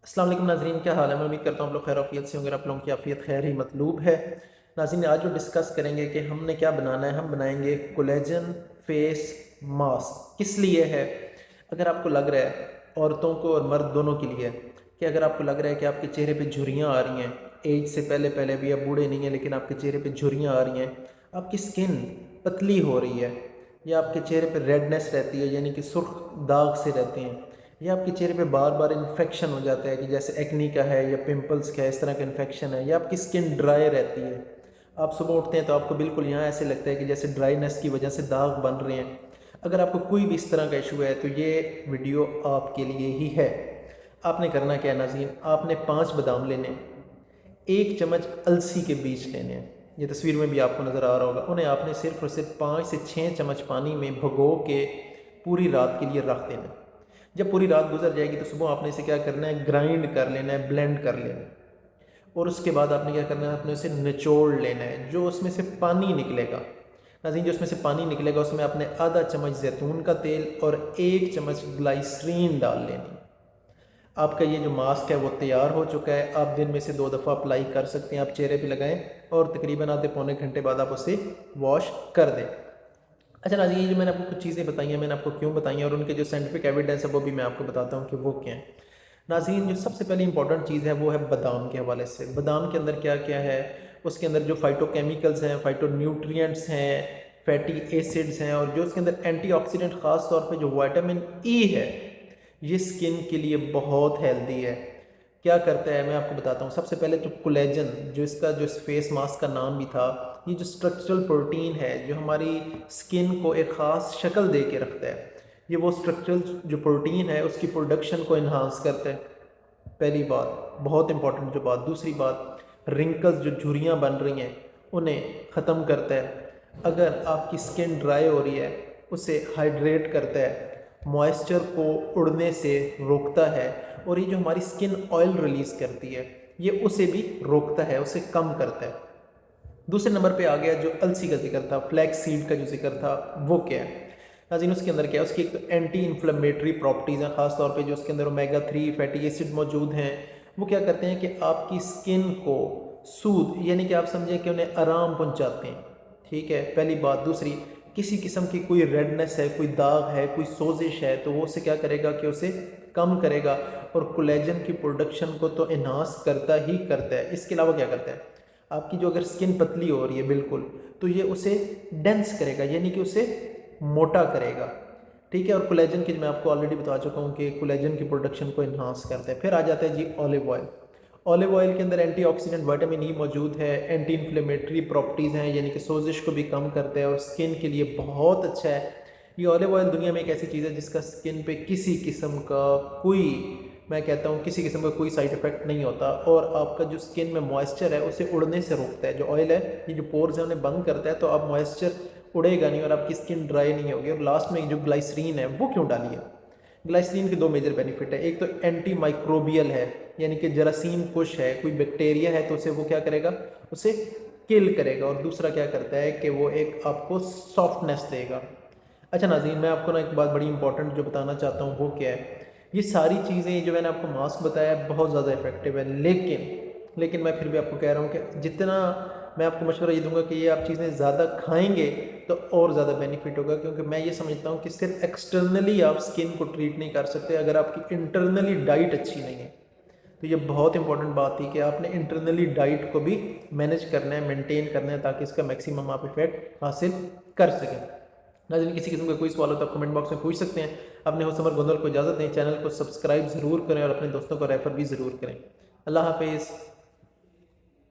अस्सलाम वालेकुम नाज़रीन, क्या हाल है। मैं उम्मीद करता हूँ आप लोग खैर आफियत से होंगे। आप लोगों की आफियत खैर ही मतलूब है। नाज़रीन, आज जो डिस्कस करेंगे कि हमने क्या बनाना है, हम बनाएंगे कोलेजन फेस मास्क। किस लिए है? अगर आपको लग रहा है, औरतों को और मर्द दोनों के लिए, कि अगर आपको लग रहा है कि आपके चेहरे पे झुर्रियाँ आ रही हैं, एज से पहले पहले भी, आप बूढ़े नहीं हैं लेकिन आपके चेहरे पे झुर्रियाँ आ रही हैं, आपकी स्किन पतली हो रही है, या आपके चेहरे पे रेडनेस रहती है यानी कि सुर्ख दाग से रहते हैं, या आपके चेहरे पे बार बार इन्फेक्शन हो जाता है कि जैसे एक्नी का है या पिंपल्स का है, इस तरह का इन्फेक्शन है, या आपकी स्किन ड्राई रहती है, आप सुबह उठते हैं तो आपको बिल्कुल यहाँ ऐसे लगता है कि जैसे ड्राइनेस की वजह से दाग बन रहे हैं। अगर आपको कोई भी इस तरह का इशू है तो ये वीडियो आपके लिए ही है। आपने करना क्या है नाज़रीन, आपने 5 बादाम लेने, 1 चम्मच अलसी के बीज लेने हैं, ये तस्वीर में भी आपको नज़र आ रहा होगा। उन्हें आपने सिर्फ और सिर्फ 5 से 6 चम्मच पानी में भिगो के पूरी रात के लिए रख देना है। जब पूरी रात गुजर जाएगी तो सुबह आपने इसे क्या करना है, ग्राइंड कर लेना है, ब्लेंड कर लेना है। और उसके बाद आपने क्या करना है, आपने उसे निचोड़ लेना है। जो उसमें से पानी निकलेगा नाज़रीन, जो उसमें से पानी निकलेगा उसमें आपने आधा चम्मच जैतून का तेल और 1 चम्मच ग्लाइसरीन डाल लेनी। आपका ये जो मास्क है वो तैयार हो चुका है। आप दिन में से 2 दफ़ा अप्लाई कर सकते हैं, आप चेहरे पे लगाएं और तकरीबन आधे पौने घंटे बाद आप उसे वॉश कर दें। अच्छा नाज़रीन, ये जो मैंने आपको कुछ चीज़ें बताई हैं, मैंने आपको क्यों बताई हैं और उनके जो साइंटिफिक एविडेंस है वो भी मैं आपको बताता हूँ कि वो क्या है। नाज़रीन, जो सबसे पहले इंपॉर्टेंट चीज़ है वो है बादाम के हवाले से। बादाम के अंदर क्या क्या है, उसके अंदर जो फाइटोकेमिकल्स हैं, फाइटोन्यूट्रिएंट्स हैं, फैटी एसिड्स हैं, और जो उसके अंदर एंटीऑक्सीडेंट ख़ास तौर पे जो विटामिन ई है, ये स्किन के लिए बहुत हेल्दी है। क्या करता है मैं आपको बताता हूँ। सबसे पहले तो कोलेजन, जो इसका जो फेस मास्क का नाम भी था, ये जो स्ट्रक्चरल प्रोटीन है जो हमारी स्किन को एक ख़ास शक्ल दे के रखता है, ये वो स्ट्रक्चरल जो प्रोटीन है उसकी प्रोडक्शन को इन्हांस करता है। पहली बात, बहुत इंपॉर्टेंट जो बात। दूसरी बात, रिंकल्स जो झुर्रियाँ बन रही हैं उन्हें ख़त्म करता है। अगर आपकी स्किन ड्राई हो रही है उसे हाइड्रेट करता है, मॉइस्चर को उड़ने से रोकता है, और ये जो हमारी स्किन ऑयल रिलीज़ करती है ये उसे भी रोकता है, उसे कम करता है। दूसरे नंबर पे आ गया जो अलसी का जिक्र था, फ्लैक्स सीड का जो जिक्र था, वो क्या है नाज़रीन, उसके अंदर क्या है, उसकी एक तो एंटी इन्फ्लेमेटरी प्रॉपर्टीज़ हैं, ख़ासतौर पे जो उसके अंदर ओमेगा 3 फैटी एसिड मौजूद हैं। वो क्या करते हैं कि आपकी स्किन को सूद यानी कि आप समझें कि उन्हें आराम पहुंचाते हैं। ठीक है, पहली बात। दूसरी, किसी किस्म की कोई रेडनेस है, कोई दाग है, कोई सोजिश है, तो वो उसे क्या करेगा कि उसे कम करेगा, और कोलेजन की प्रोडक्शन को तो इन्हांस करता ही करता है। इसके अलावा क्या करता है, आपकी जो अगर स्किन पतली हो रही है बिल्कुल, तो ये उसे डेंस करेगा यानी कि उसे मोटा करेगा। ठीक है, और कोलेजन की मैं आपको ऑलरेडी बता चुका हूँ कि कोलेजन की प्रोडक्शन को इन्हांस करता है। फिर आ जाता है जी ऑलिव ऑयल। ऑलिव ऑयल के अंदर एंटीऑक्सीडेंट विटामिन ई मौजूद है, एंटी इन्फ्लेमेटरी प्रॉपर्टीज़ हैं यानी कि सोजिश को भी कम करता है और स्किन के लिए बहुत अच्छा है। ये ऑलिव ऑयल दुनिया में एक ऐसी चीज़ है जिसका स्किन पे किसी किस्म का कोई, मैं कहता हूँ किसी किस्म का कोई साइड इफेक्ट नहीं होता, और आपका जो स्किन में मॉइस्चर है उसे उड़ने से रोकता है। जो ऑयल है ये जो पोर्स है उन्हें बंद करता है, तो आप मॉइस्चर उड़ेगा नहीं और आपकी स्किन ड्राई नहीं होगी। और लास्ट में जो ग्लाइसरीन है वो क्यों डाली है? ग्लाइसरीन के 2 मेजर बेनिफिट है। एक तो एंटी माइक्रोबियल है यानी कि जरासीम कुश है, कोई बैक्टीरिया है तो उसे वो क्या करेगा, उसे किल करेगा। और दूसरा क्या करता है कि वो एक आपको सॉफ्टनेस देगा। अच्छा नाज़रीन, मैं आपको ना एक बात बड़ी इंपॉर्टेंट जो बताना चाहता हूँ वो क्या है। ये सारी चीज़ें जो मैंने आपको मास्क बताया बहुत ज़्यादा इफेक्टिव है, लेकिन मैं फिर भी आपको कह रहा हूँ कि जितना मैं आपको मशवरा ये दूंगा कि ये आप चीज़ें ज़्यादा खाएंगे तो और ज़्यादा बेनिफिट होगा, क्योंकि मैं ये समझता हूँ कि सिर्फ एक्सटर्नली आप स्किन को ट्रीट नहीं कर सकते अगर आपकी इंटरनली डाइट अच्छी नहीं है। तो ये बहुत इंपॉर्टेंट बात थी कि आपने इंटरनली डाइट को भी मैनेज करना है, मेंटेन करना है, ताकि इसका मैक्सिमम आप इफेक्ट हासिल कर सकें। नाज़रीन, किसी किस्म का कोई सवाल हो तो आप कमेंट बॉक्स में पूछ सकते हैं। अपने हुसमर गोंदल को इजाज़त दें, चैनल को सब्सक्राइब ज़रूर करें और अपने दोस्तों को रेफ़र भी ज़रूर करें। अल्लाह हाफिज़।